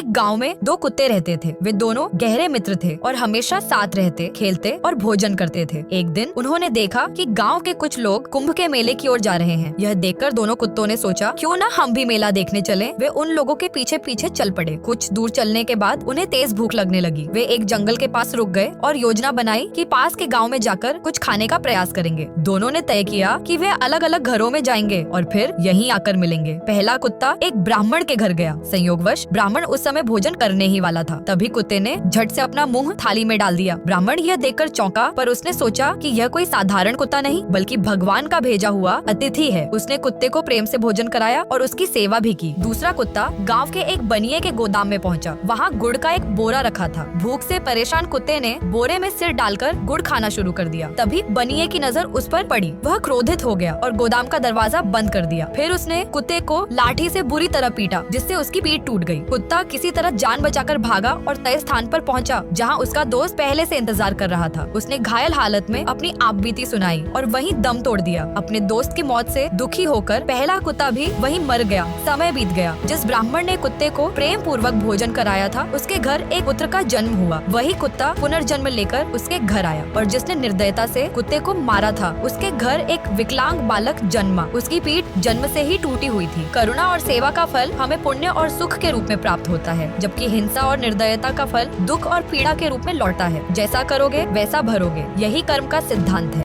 एक गांव में दो कुत्ते रहते थे। वे दोनों गहरे मित्र थे और हमेशा साथ रहते, खेलते और भोजन करते थे। एक दिन उन्होंने देखा कि गांव के कुछ लोग कुंभ के मेले की ओर जा रहे हैं। यह देखकर दोनों कुत्तों ने सोचा, क्यों ना हम भी मेला देखने चलें। वे उन लोगों के पीछे पीछे चल पड़े। कुछ दूर चलने के बाद उन्हें तेज भूख लगने लगी। वे एक जंगल के पास रुक गए और योजना बनाई कि पास के गाँव में जाकर कुछ खाने का प्रयास करेंगे। दोनों ने तय किया कि वे अलग अलग घरों में जाएंगे और फिर यहीं आकर मिलेंगे। पहला कुत्ता एक ब्राह्मण के घर गया। संयोगवश ब्राह्मण उस समय भोजन करने ही वाला था। तभी कुत्ते ने झट से अपना मुंह थाली में डाल दिया। ब्राह्मण यह देखकर चौंका, पर उसने सोचा कि यह कोई साधारण कुत्ता नहीं बल्कि भगवान का भेजा हुआ अतिथि है। उसने कुत्ते को प्रेम से भोजन कराया और उसकी सेवा भी की। दूसरा कुत्ता गांव के एक बनिए के गोदाम में पहुंचा। वहां गुड़ का एक बोरा रखा था। भूख से परेशान कुत्ते ने बोरे में सिर डालकर गुड़ खाना शुरू कर दिया। तभी बनिए की नजर उस पर पड़ी। वह क्रोधित हो गया और गोदाम का दरवाजा बंद कर दिया। फिर उसने कुत्ते को लाठी से बुरी तरह पीटा, जिससे उसकी पीठ टूट गई। कुत्ता किसी तरह जान बचाकर भागा और तय स्थान पर पहुंचा, जहां उसका दोस्त पहले से इंतजार कर रहा था। उसने घायल हालत में अपनी आपबीती सुनाई और वहीं दम तोड़ दिया। अपने दोस्त की मौत से दुखी होकर पहला कुत्ता भी वहीं मर गया। समय बीत गया। जिस ब्राह्मण ने कुत्ते को प्रेम पूर्वक भोजन कराया था, उसके घर एक पुत्र का जन्म हुआ। वही कुत्ता पुनर्जन्म लेकर उसके घर आया और जिसने निर्दयता से कुत्ते को मारा था, उसके घर एक विकलांग बालक जन्मा। उसकी पीठ जन्म से ही टूटी हुई थी। करुणा और सेवा का फल हमें पुण्य और सुख के रूप में प्राप्त होता है, जबकि हिंसा और निर्दयता का फल दुख और पीड़ा के रूप में लौटता है। जैसा करोगे वैसा भरोगे, यही कर्म का सिद्धांत है।